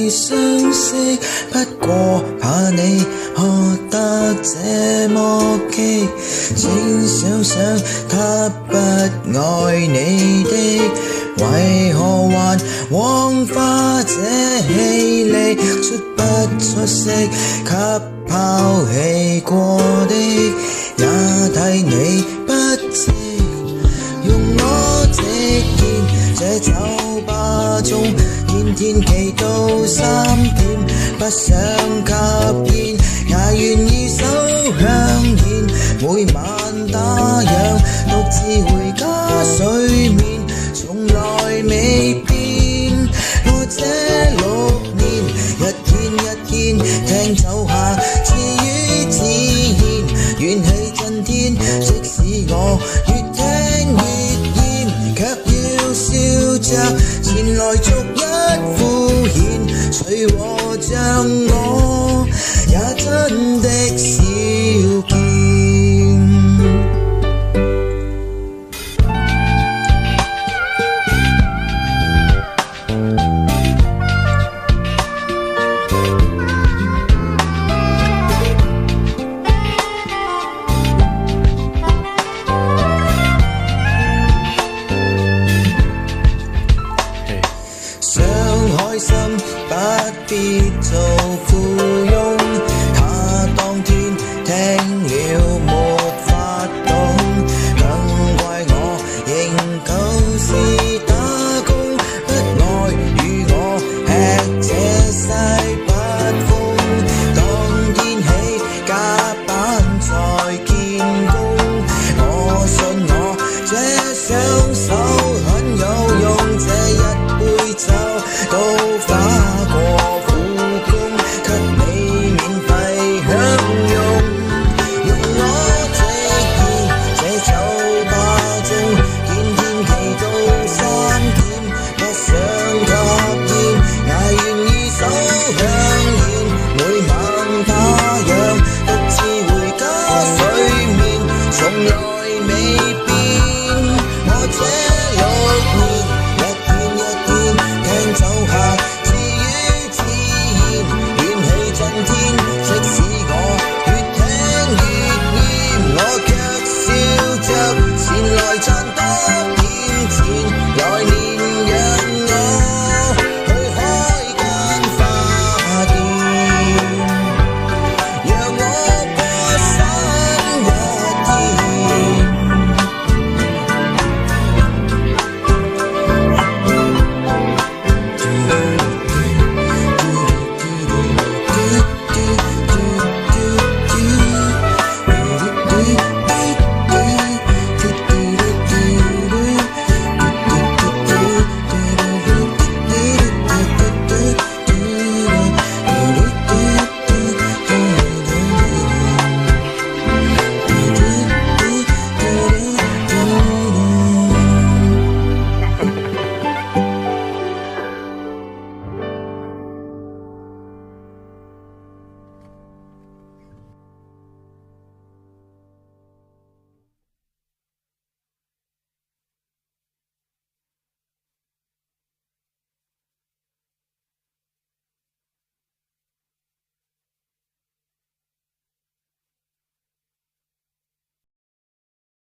會相識，不過怕你學得這麼激，請想想他不愛你的，為何還枉花這氣力，出不出色給拋棄過的，也替你不值。用我直言，這酒吧中天天企到3點，不想吸煙，也願意收香煙，每晚打烊，獨自回家睡眠，從來未變。我這6年，一天一天聽酒客自語自言，怨氣震天，即使我越聽越厭，卻要笑着前來逐一敷衍，隨和像我